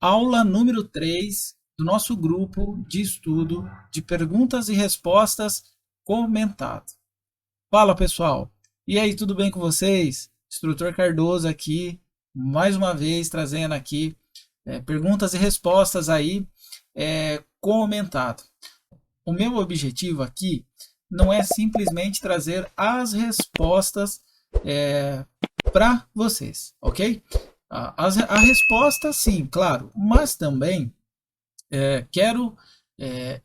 aula número 3 do nosso grupo de estudo de perguntas e respostas comentado. Fala, pessoal! E aí, tudo bem com vocês? Instrutor Cardoso aqui, mais uma vez trazendo aqui perguntas e respostas aí comentado. O meu objetivo aqui não é simplesmente trazer as respostas para vocês, ok? A resposta, sim, claro, mas também quero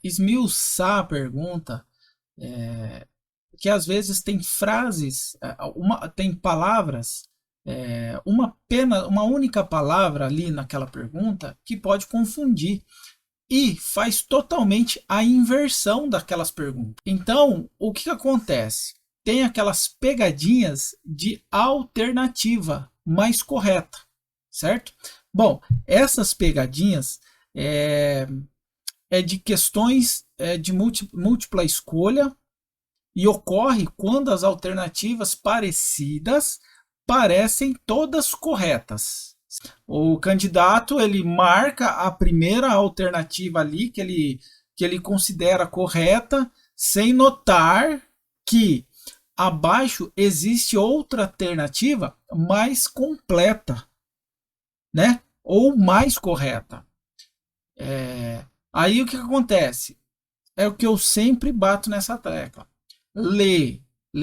esmiuçar a pergunta, que às vezes tem frases, tem palavras, uma única palavra ali naquela pergunta que pode confundir e faz totalmente a inversão daquelas perguntas. Então, o que acontece? Tem aquelas pegadinhas de alternativa mais correta, certo? Bom, essas pegadinhas é de questões de múltipla escolha e ocorre quando as alternativas parecidas parecem todas corretas. O candidato ele marca a primeira alternativa ali que ele considera correta, sem notar que abaixo existe outra alternativa mais completa, né? Ou mais correta. Aí o que acontece? É o que eu sempre bato nessa tecla. Lê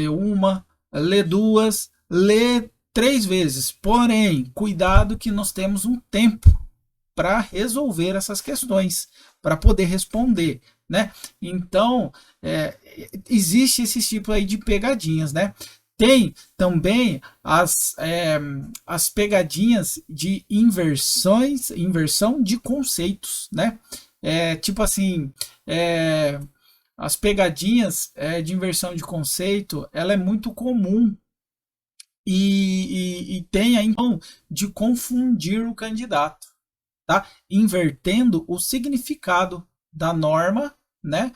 uma, lê duas, lê 3 vezes. Porém, cuidado que nós temos um tempo para resolver essas questões, para poder responder, né? Então, existe esse tipo aí de pegadinhas, né? Tem também as pegadinhas de inversão de conceitos, né? Tipo assim, as pegadinhas de inversão de conceito, ela é muito comum e tem a então de confundir o candidato, tá? Invertendo o significado da norma, né?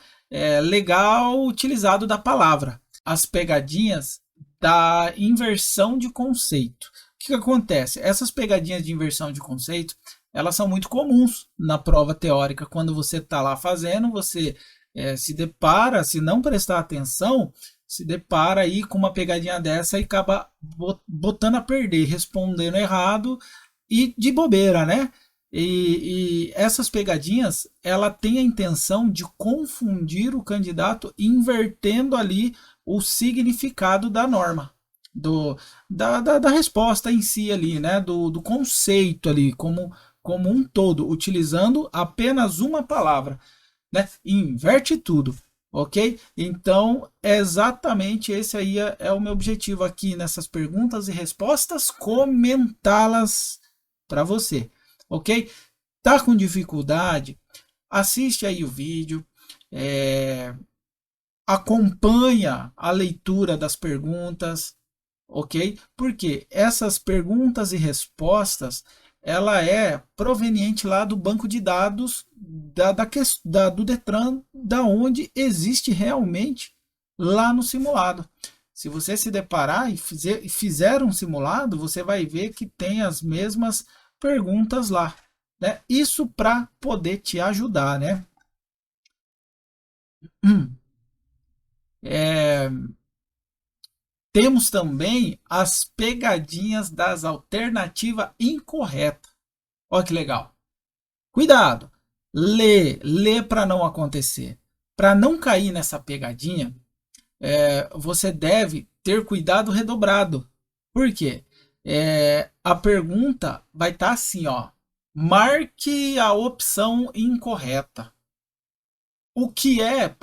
Legal utilizado da palavra. As pegadinhas da inversão de conceito. O que acontece? Essas pegadinhas de inversão de conceito, elas são muito comuns na prova teórica. Quando você está lá fazendo, você se depara, se não prestar atenção, se depara aí com uma pegadinha dessa e acaba botando a perder, respondendo errado e de bobeira, né? E essas pegadinhas, ela tem a intenção de confundir o candidato, invertendo ali o significado da norma, da resposta em si ali, né? Do conceito ali, como um todo, utilizando apenas uma palavra, né? Inverte tudo, ok? Então, exatamente esse aí é o meu objetivo aqui nessas perguntas e respostas, comentá-las para você, ok? Tá com dificuldade? Assiste aí o vídeo, acompanha a leitura das perguntas, ok? Porque essas perguntas e respostas, ela é proveniente lá do banco de dados do Detran, da onde existe realmente lá no simulado. Se você se deparar e fizer um simulado, você vai ver que tem as mesmas perguntas lá, né? Isso para poder te ajudar, né? Temos também as pegadinhas das alternativas incorretas. Olha que legal. Cuidado! Lê para não acontecer. Para não cair nessa pegadinha, você deve ter cuidado redobrado. Por quê? A pergunta vai estar assim, ó. Marque a opção incorreta. O que é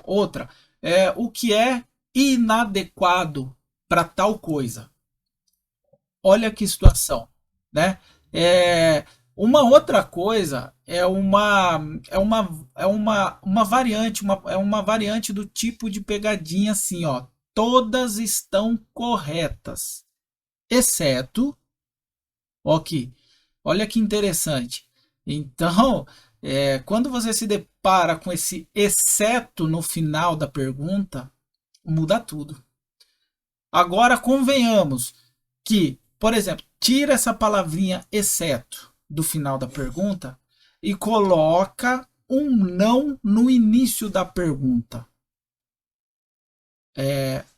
o que é inadequado para tal coisa? Olha que situação, né? Uma outra coisa uma variante, uma variante do tipo de pegadinha assim, ó. Todas estão corretas, exceto, ok. Olha que interessante. Então, quando você se depara com esse exceto no final da pergunta, muda tudo. Agora convenhamos que, por exemplo, tira essa palavrinha exceto do final da pergunta, e coloca um não no início da pergunta.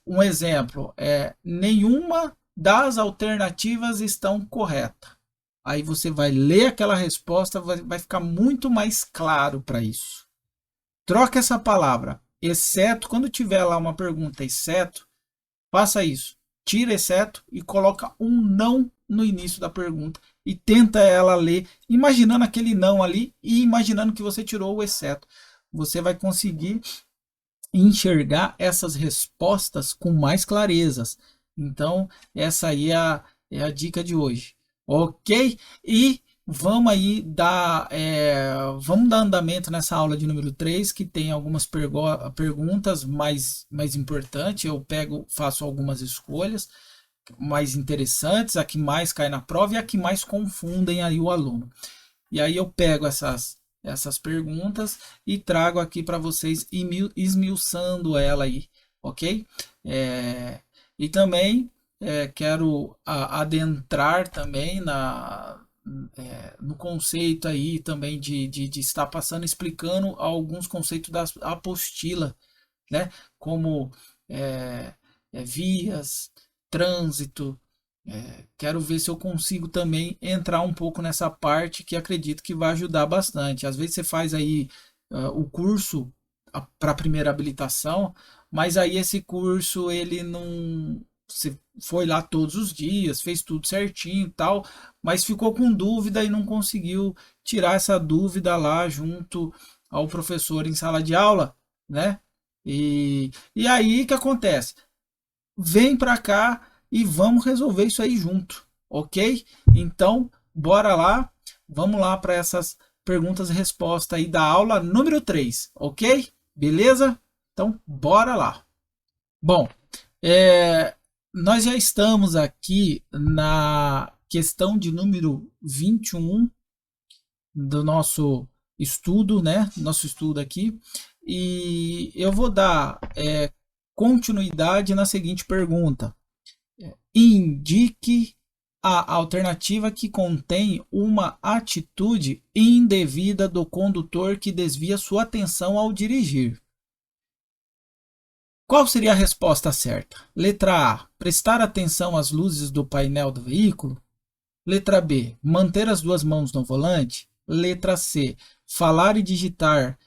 Um exemplo é: nenhuma das alternativas estão correta. Aí você vai ler aquela resposta, vai ficar muito mais claro para isso. Troca essa palavra, exceto, quando tiver lá uma pergunta exceto, faça isso. Tira exceto e coloca um não no início da pergunta e tenta ela ler, imaginando aquele não ali e imaginando que você tirou o exceto. Você vai conseguir enxergar essas respostas com mais clarezas. Então, essa aí é a dica de hoje. Ok? E vamos aí vamos dar andamento nessa aula de número 3, que tem algumas perguntas mais importantes. Eu faço algumas escolhas mais interessantes, a que mais cai na prova e a que mais confundem aí o aluno. E aí eu pego essas perguntas e trago aqui para vocês, esmiuçando ela aí, ok? E também quero adentrar também no conceito aí também de estar passando, explicando alguns conceitos da apostila, né? Como vias, trânsito. Quero ver se eu consigo também entrar um pouco nessa parte, que acredito que vai ajudar bastante. Às vezes você faz aí o curso para a primeira habilitação, mas aí esse curso ele não, você foi lá todos os dias, fez tudo certinho e tal, mas ficou com dúvida e não conseguiu tirar essa dúvida lá junto ao professor em sala de aula, né? E aí o que acontece? Vem para cá e vamos resolver isso aí junto, ok? Então, bora lá, vamos lá para essas perguntas e respostas aí da aula número 3, ok? Beleza? Então, bora lá. Bom, nós já estamos aqui na questão de número 21 do nosso estudo, né? Nosso estudo aqui. E eu vou dar continuidade na seguinte pergunta. Indique a alternativa que contém uma atitude indevida do condutor que desvia sua atenção ao dirigir. Qual seria a resposta certa? Letra A. Prestar atenção às luzes do painel do veículo. Letra B. Manter as duas mãos no volante. Letra C. Falar e digitar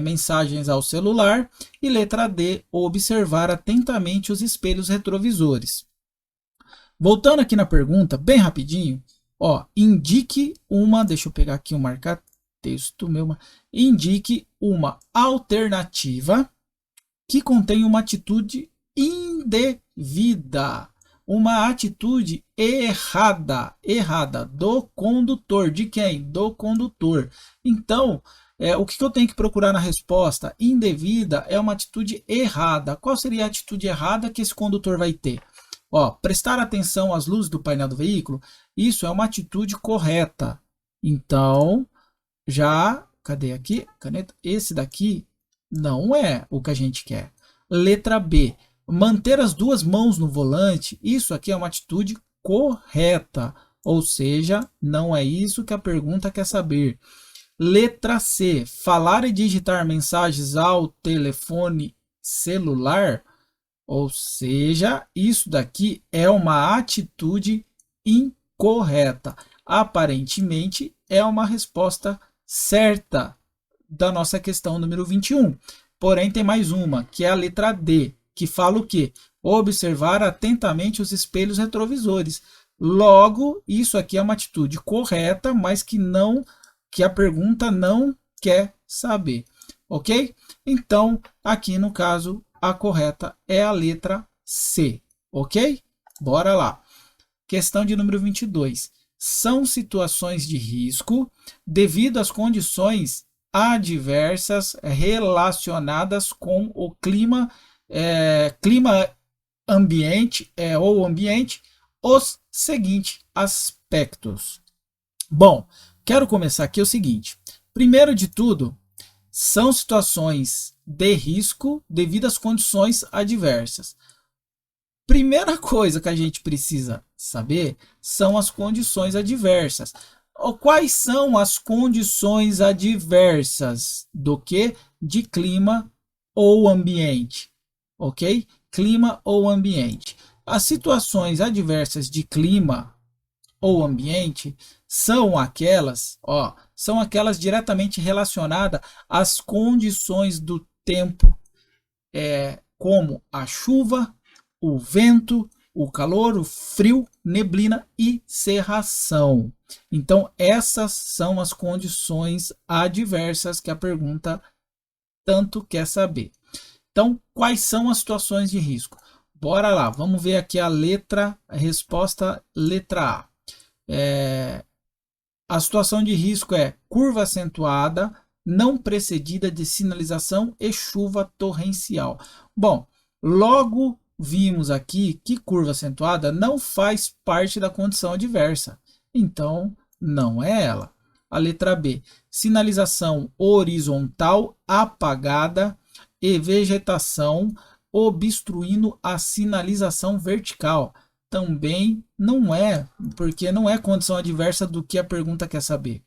mensagens ao celular. E letra D. Observar atentamente os espelhos retrovisores. Voltando aqui na pergunta, bem rapidinho, indique uma, deixa eu pegar aqui um marca-texto meu, indique uma alternativa que contém uma atitude indevida, uma atitude errada do condutor. De quem? Do condutor. Então, o que eu tenho que procurar na resposta? Indevida é uma atitude errada. Qual seria a atitude errada que esse condutor vai ter? Prestar atenção às luzes do painel do veículo, isso é uma atitude correta. Então, cadê aqui? Caneta. Esse daqui não é o que a gente quer. Letra B. Manter as duas mãos no volante, isso aqui é uma atitude correta. Ou seja, não é isso que a pergunta quer saber. Letra C. Falar e digitar mensagens ao telefone celular, ou seja, isso daqui é uma atitude incorreta. Aparentemente, é uma resposta certa da nossa questão número 21. Porém, tem mais uma, que é a letra D, que fala o quê? Observar atentamente os espelhos retrovisores. Logo, isso aqui é uma atitude correta, mas que a pergunta não quer saber. Ok? Então, aqui no caso, a correta é a letra C, ok? Bora lá. Questão de número 22. São situações de risco devido às condições adversas relacionadas com o clima ambiente ou ambiente, os seguintes aspectos. Bom, quero começar aqui o seguinte. Primeiro de tudo, são situações de risco devido às condições adversas. Primeira coisa que a gente precisa saber são as condições adversas. Quais são as condições adversas do que? De clima ou ambiente, ok? Clima ou ambiente. As situações adversas de clima ou ambiente são aquelas diretamente relacionadas às condições do tempo, como a chuva, o vento, o calor, o frio, neblina e cerração. Então, essas são as condições adversas que a pergunta tanto quer saber. Então, quais são as situações de risco? Bora lá, vamos ver aqui a resposta letra A. A situação de risco é curva acentuada, não precedida de sinalização e chuva torrencial. Bom, logo vimos aqui que curva acentuada não faz parte da condição adversa. Então, não é ela. A letra B, sinalização horizontal apagada e vegetação obstruindo a sinalização vertical. Também não é, porque não é condição adversa do que a pergunta quer saber.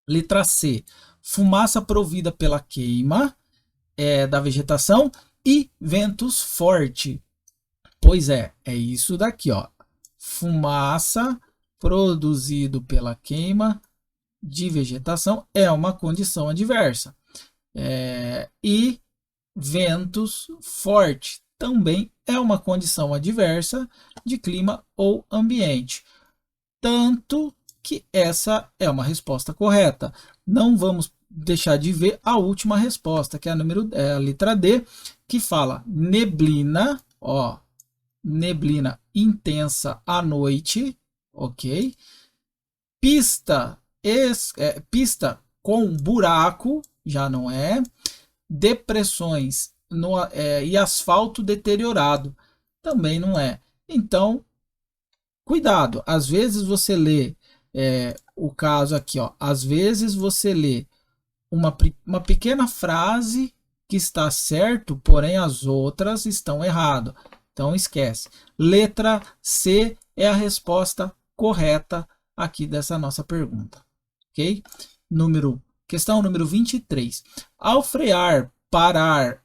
Letra C, fumaça provida pela queima da vegetação e ventos fortes. Pois é isso daqui, ó. Fumaça produzido pela queima de vegetação é uma condição adversa. E ventos fortes também é uma condição adversa de clima ou ambiente. Tanto que essa é uma resposta correta. Não vamos deixar de ver a última resposta, que é a letra D, que fala neblina, neblina intensa à noite, ok? Pista com buraco, já não é. Depressões e asfalto deteriorado, também não é. Então, cuidado, às vezes você lê o caso aqui, às vezes você lê uma pequena frase que está certo, porém as outras estão errado. Então esquece. Letra C é a resposta correta aqui dessa nossa pergunta. Ok? Questão número 23. Ao frear para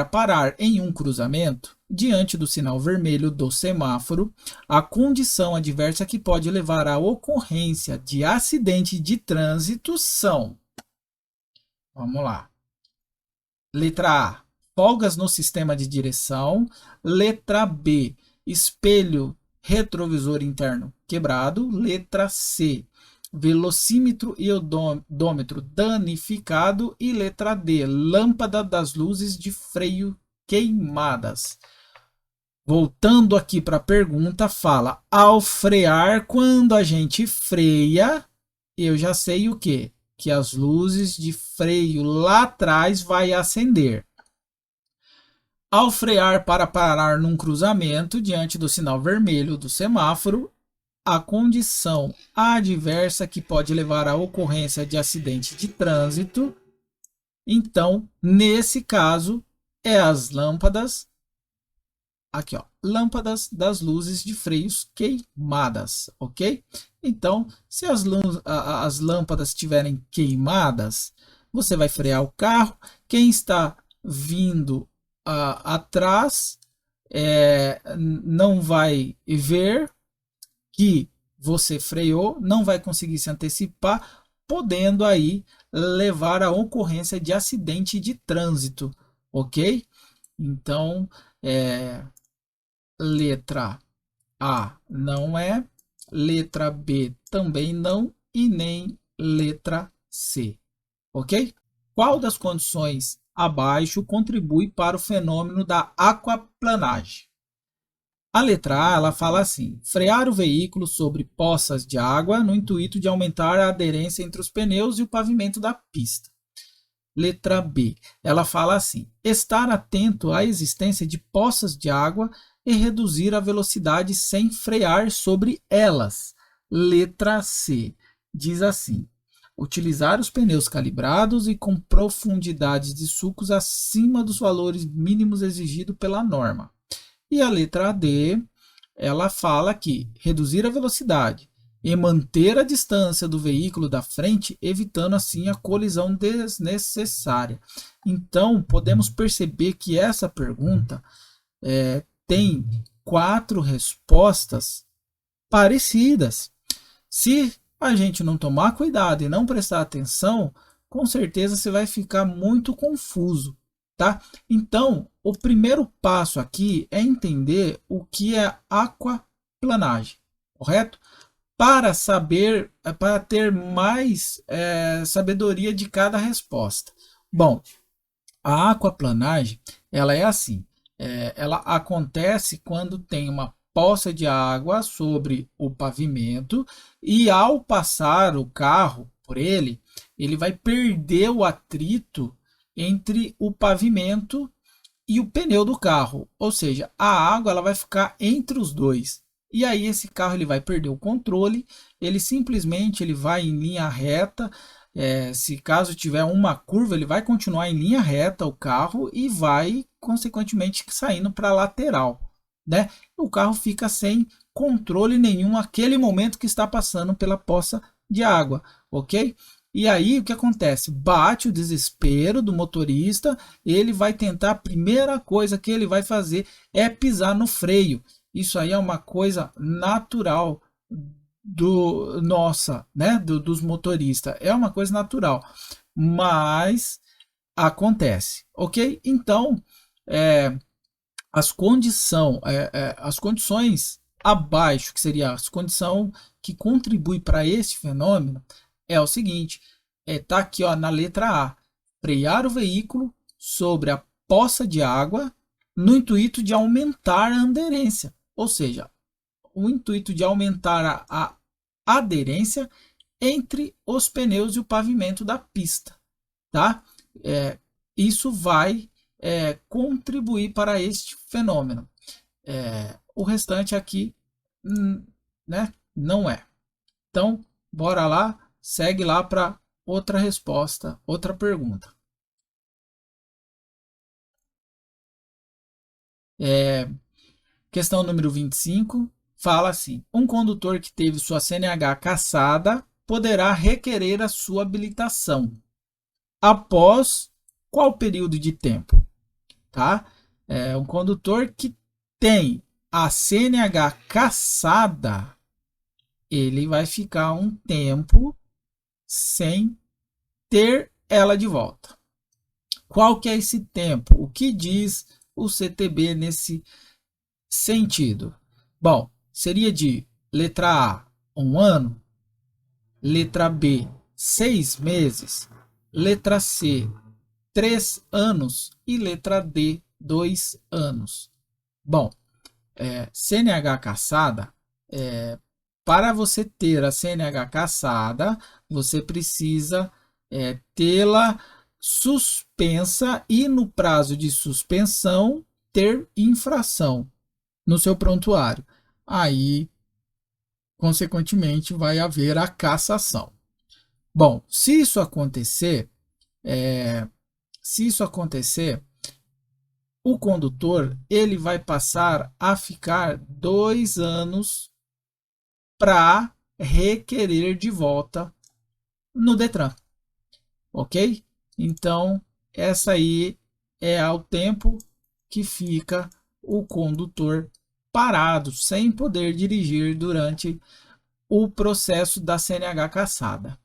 parar em um cruzamento, diante do sinal vermelho do semáforo, a condição adversa que pode levar à ocorrência de acidente de trânsito são... Vamos lá. Letra A, folgas no sistema de direção. Letra B, espelho retrovisor interno quebrado. Letra C, velocímetro e odômetro danificado. E letra D, lâmpada das luzes de freio queimadas. Voltando aqui para a pergunta, fala, ao frear, quando a gente freia, eu já sei o quê? Que as luzes de freio lá atrás vai acender. Ao frear para parar num cruzamento diante do sinal vermelho do semáforo, a condição adversa que pode levar à ocorrência de acidente de trânsito, então, nesse caso, é as lâmpadas, aqui ó, lâmpadas das luzes de freios queimadas, ok? Então, se as lâmpadas estiverem queimadas, você vai frear o carro. Quem está vindo atrás não vai ver que você freou, não vai conseguir se antecipar, podendo aí levar à ocorrência de acidente de trânsito, ok? Então, letra A não é, letra B também não e nem letra C, ok? Qual das condições abaixo contribui para o fenômeno da aquaplanagem? A letra A, ela fala assim, frear o veículo sobre poças de água no intuito de aumentar a aderência entre os pneus e o pavimento da pista. Letra B, ela fala assim, estar atento à existência de poças de água e reduzir a velocidade sem frear sobre elas. Letra C, diz assim, utilizar os pneus calibrados e com profundidades de sulcos acima dos valores mínimos exigidos pela norma. E a letra D, ela fala que reduzir a velocidade e manter a distância do veículo da frente, evitando assim a colisão desnecessária. Então, podemos perceber que essa pergunta tem 4 respostas parecidas. Se a gente não tomar cuidado e não prestar atenção, com certeza você vai ficar muito confuso, tá? Então, o primeiro passo aqui é entender o que é aquaplanagem, correto? Para saber, para ter mais sabedoria de cada resposta. Bom, a aquaplanagem, ela é assim, ela acontece quando tem uma poça de água sobre o pavimento e ao passar o carro por ele, ele vai perder o atrito entre o pavimento e o pneu do carro, ou seja, a água ela vai ficar entre os dois. E aí esse carro ele vai perder o controle, ele simplesmente ele vai em linha reta, se caso tiver uma curva, ele vai continuar em linha reta o carro e vai consequentemente saindo para a lateral, né? O carro fica sem controle nenhum naquele momento que está passando pela poça de água, ok? E aí o que acontece? Bate o desespero do motorista, ele vai tentar, a primeira coisa que ele vai fazer é pisar no freio. Isso aí é uma coisa natural dos motoristas, é uma coisa natural, mas acontece, ok? Então, as condições abaixo, que seria as condições que contribuem para esse fenômeno, é o seguinte, tá aqui ó, na letra A, frear o veículo sobre a poça de água no intuito de aumentar a aderência, ou seja, o intuito de aumentar a aderência entre os pneus e o pavimento da pista, tá? Isso vai contribuir para este fenômeno. O restante aqui, né, não é. Então, bora lá, segue lá para outra resposta, outra pergunta. Questão número 25. Fala assim: um condutor que teve sua CNH cassada poderá requerer a sua habilitação após qual período de tempo? Tá? Um condutor que tem a CNH cassada, ele vai ficar um tempo sem ter ela de volta. Qual que é esse tempo? O que diz o CTB nesse sentido? Bom, seria de letra A, 1 ano, letra B, 6 meses, letra C, 3 anos e letra D, 2 anos. Bom, CNH cassada, para você ter a CNH cassada, você precisa tê-la suspensa e no prazo de suspensão ter infração no seu prontuário. Aí, consequentemente, vai haver a cassação. Bom, se isso acontecer, o condutor ele vai passar a ficar 2 anos para requerer de volta no Detran, ok? Então, essa aí é o tempo que fica o condutor parado, sem poder dirigir durante o processo da CNH cassada.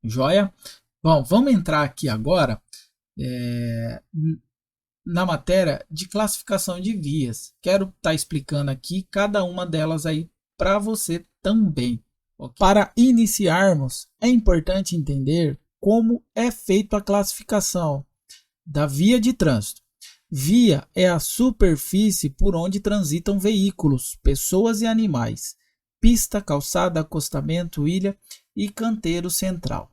Joia? Bom, vamos entrar aqui agora na matéria de classificação de vias. Quero estar explicando aqui cada uma delas aí para você também. Okay? Para iniciarmos, é importante entender como é feita a classificação da via de trânsito. Via é a superfície por onde transitam veículos, pessoas e animais. Pista, calçada, acostamento, ilha e canteiro central.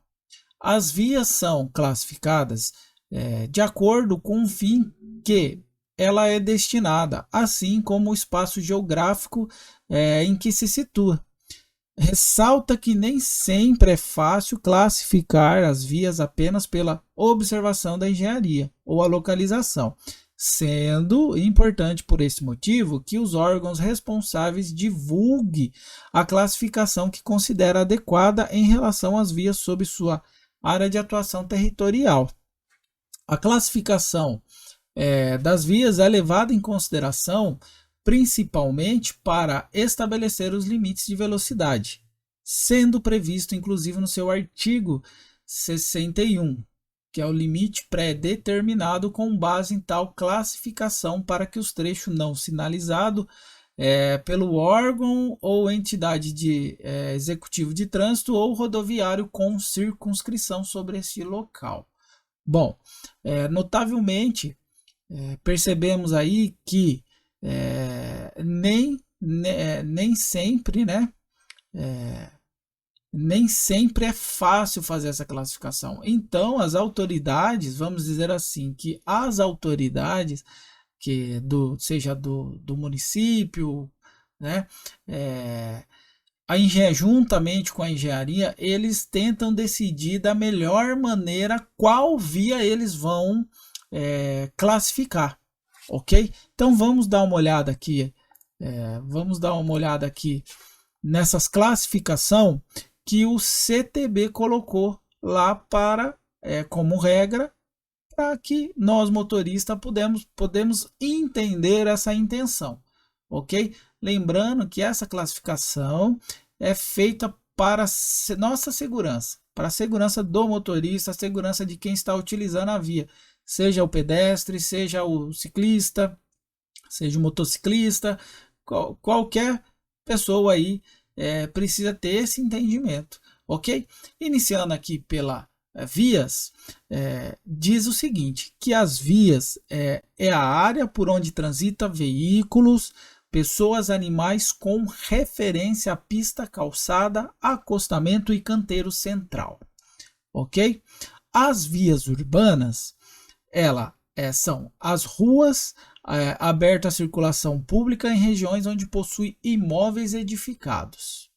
As vias são classificadas de acordo com o fim que ela é destinada, assim como o espaço geográfico em que se situa. Ressalta que nem sempre é fácil classificar as vias apenas pela observação da engenharia ou a localização. sendo importante por esse motivo que os órgãos responsáveis divulguem a classificação que considera adequada em relação às vias sob sua área de atuação territorial. A classificação das vias é levada em consideração principalmente para estabelecer os limites de velocidade, sendo previsto inclusive no seu artigo 61, que é o limite pré-determinado com base em tal classificação para que os trechos não sinalizados pelo órgão ou entidade de executivo de trânsito ou rodoviário com circunscrição sobre esse local. Bom, notavelmente percebemos aí que nem sempre, né? Nem sempre é fácil fazer essa classificação. Então, as autoridades, vamos dizer assim, que as autoridades, seja do município, né, juntamente com a engenharia, eles tentam decidir da melhor maneira qual via eles vão classificar, ok? Então, vamos dar uma olhada aqui, nessas classificação que o CTB colocou lá como regra, para que nós motoristas podemos entender essa intenção, ok? Lembrando que essa classificação é feita para nossa segurança, para a segurança do motorista, a segurança de quem está utilizando a via, seja o pedestre, seja o ciclista, seja o motociclista, qualquer pessoa aí precisa ter esse entendimento, ok? Iniciando aqui pela vias, diz o seguinte, que as vias é a área por onde transita veículos, pessoas, animais com referência à pista, calçada, acostamento e canteiro central, ok? As vias urbanas, são as ruas abertas à circulação pública em regiões onde possui imóveis edificados.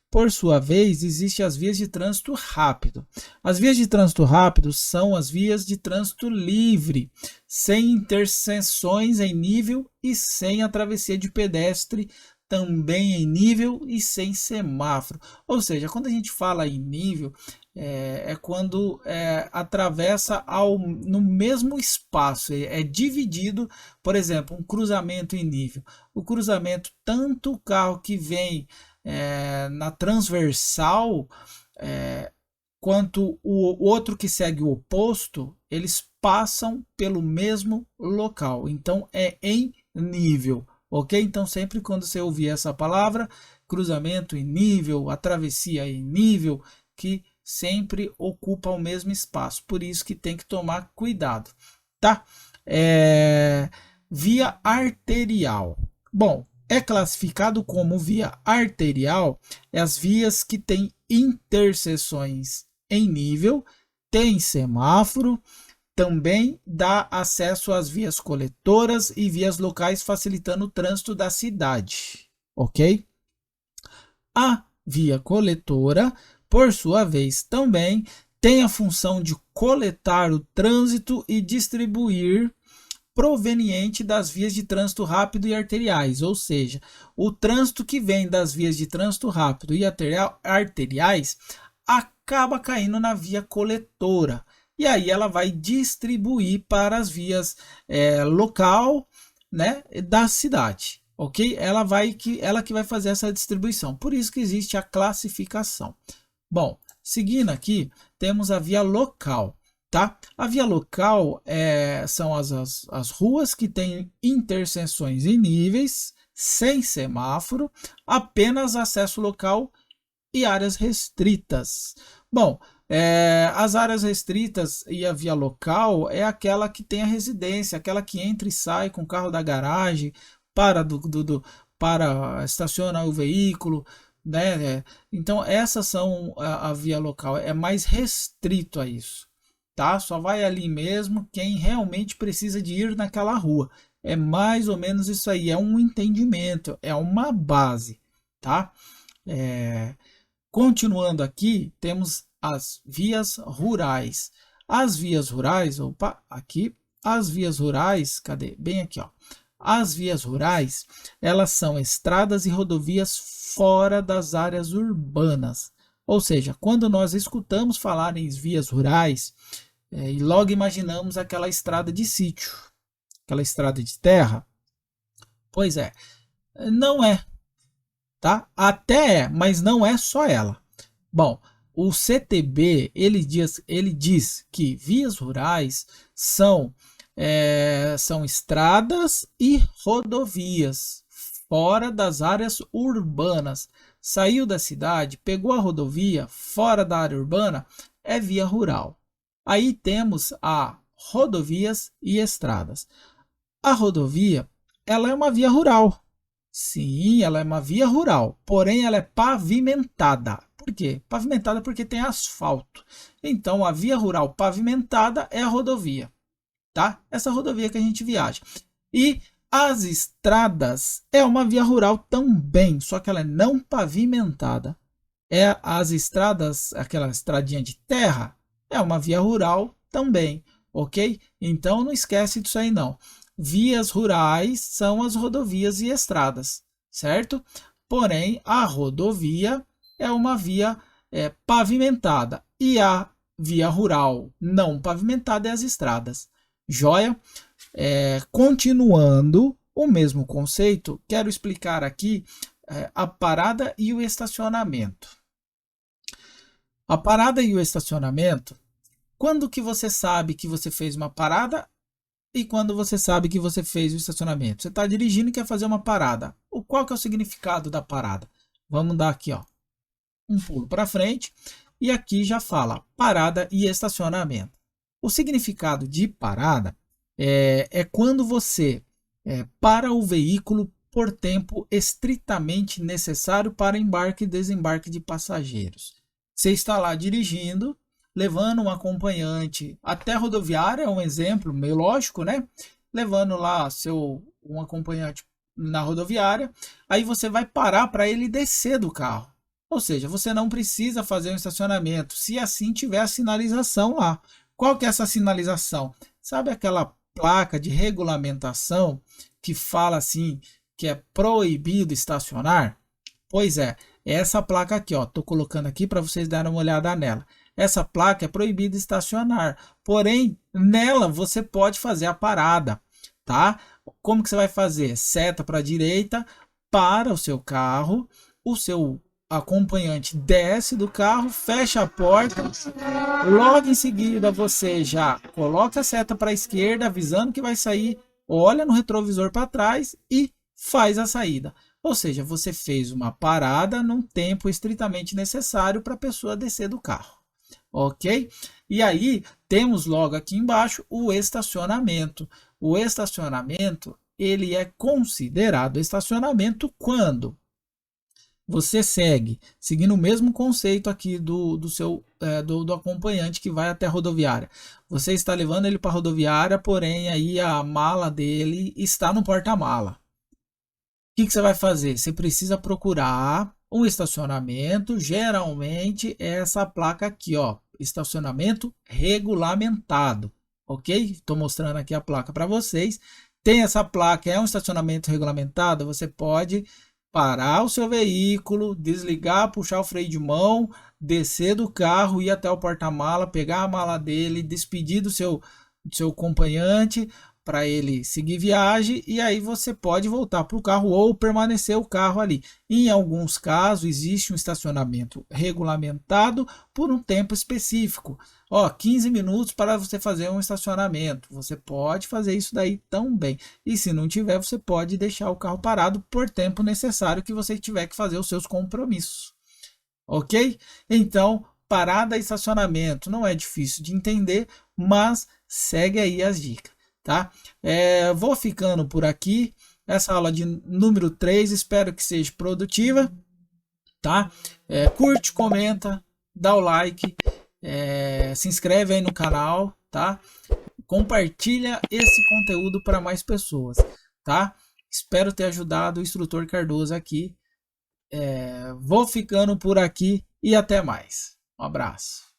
Por sua vez, existem as vias de trânsito rápido. As vias de trânsito rápido são as vias de trânsito livre, sem interseções em nível e sem a travessia de pedestre, também em nível e sem semáforo. Ou seja, quando a gente fala em nível, quando atravessa no mesmo espaço, é dividido, por exemplo, um cruzamento em nível. O cruzamento, tanto o carro que vem na transversal, quanto o outro que segue o oposto, eles passam pelo mesmo local, então é em nível, ok? Então sempre quando você ouvir essa palavra, cruzamento em nível, a travessia em nível, que sempre ocupa o mesmo espaço, por isso que tem que tomar cuidado, tá? Via arterial. Bom, é classificado como via arterial as vias que têm interseções em nível, tem semáforo, também dá acesso às vias coletoras e vias locais, facilitando o trânsito da cidade, ok? A via coletora, por sua vez, também tem a função de coletar o trânsito e distribuir proveniente das vias de trânsito rápido e arteriais, ou seja, o trânsito que vem das vias de trânsito rápido e arteriais acaba caindo na via coletora, e aí ela vai distribuir para as vias local, né, da cidade, ok? Ela que vai fazer essa distribuição, por isso que existe a classificação. Bom, seguindo aqui, temos a via local. Tá? A via local são as ruas que têm interseções em níveis, sem semáforo, apenas acesso local e áreas restritas. Bom, as áreas restritas e a via local é aquela que tem a residência, aquela que entra e sai com o carro da garagem, para estacionar o veículo, né? Então essas são a via local, é mais restrito a isso. Tá? Só vai ali mesmo quem realmente precisa de ir naquela rua. É mais ou menos isso aí, é um entendimento, é uma base, tá? Continuando aqui, temos as vias rurais. As vias rurais, aqui, as vias rurais, cadê? Bem aqui, ó. As vias rurais, elas são estradas e rodovias fora das áreas urbanas. Ou seja, quando nós escutamos falar em vias rurais, e logo imaginamos aquela estrada de sítio, aquela estrada de terra. Pois é, não é, tá? Até é, mas não é só ela. Bom, o CTB, ele diz que vias rurais são estradas e rodovias fora das áreas urbanas. Saiu da cidade, pegou a rodovia fora da área urbana, é via rural. Aí temos a rodovias e estradas. A rodovia, ela é uma via rural. Sim, ela é uma via rural, porém ela é pavimentada. Por quê? Pavimentada porque tem asfalto. Então a via rural pavimentada é a rodovia, tá? Essa rodovia que a gente viaja. E as estradas é uma via rural também, só que ela é não pavimentada. As estradas, aquela estradinha de terra, é uma via rural também, ok? Então não esquece disso aí não. Vias rurais são as rodovias e estradas, certo? Porém, a rodovia é uma via pavimentada e a via rural não pavimentada é as estradas. Joia? Continuando o mesmo conceito, quero explicar aqui a parada e o estacionamento. A parada e o estacionamento, quando que você sabe que você fez uma parada e quando você sabe que você fez o estacionamento? Você está dirigindo e quer fazer uma parada. Qual que é o significado da parada? Vamos dar aqui, ó, um pulo para frente e aqui já fala parada e estacionamento. O significado de parada é quando você para o veículo por tempo estritamente necessário para embarque e desembarque de passageiros. Você está lá dirigindo, levando um acompanhante até a rodoviária, é um exemplo meio lógico, né? Levando lá um acompanhante na rodoviária, aí você vai parar para ele descer do carro. Ou seja, você não precisa fazer um estacionamento, se assim tiver a sinalização lá. Qual que é essa sinalização? Sabe aquela placa de regulamentação que fala assim que é proibido estacionar? Pois é, essa placa aqui, ó, tô colocando aqui para vocês darem uma olhada nela. Essa placa é proibido estacionar, porém nela você pode fazer a parada, tá? Como que você vai fazer? Seta para a direita, para o seu carro, o seu acompanhante desce do carro, fecha a porta, logo em seguida você já coloca a seta para a esquerda, avisando que vai sair, olha no retrovisor para trás e faz a saída. Ou seja, você fez uma parada num tempo estritamente necessário para a pessoa descer do carro. Ok? E aí temos logo aqui embaixo o estacionamento. O estacionamento, ele é considerado estacionamento quando você seguindo o mesmo conceito aqui do acompanhante que vai até a rodoviária. Você está levando ele para a rodoviária, porém aí a mala dele está no porta-mala. O que você vai fazer? Você precisa procurar um estacionamento, geralmente é essa placa aqui, ó, estacionamento regulamentado, ok? Estou mostrando aqui a placa para vocês. Tem essa placa, é um estacionamento regulamentado, você pode parar o seu veículo, desligar, puxar o freio de mão, descer do carro, ir até o porta-mala, pegar a mala dele, despedir do seu acompanhante para ele seguir viagem, e aí você pode voltar para o carro ou permanecer o carro ali. Em alguns casos existe um estacionamento regulamentado por um tempo específico. 15 minutos para você fazer um estacionamento. Você pode fazer isso daí também. E se não tiver, você pode deixar o carro parado por tempo necessário que você tiver que fazer os seus compromissos. Ok? Então, parada e estacionamento não é difícil de entender, mas segue aí as dicas. Tá? Vou ficando por aqui. Essa aula de número 3, espero que seja produtiva. Tá? Curte, comenta, dá o like, se inscreve aí no canal, tá? Compartilha esse conteúdo para mais pessoas, tá? Espero ter ajudado o instrutor Cardoso aqui. Vou ficando por aqui e até mais. Um abraço.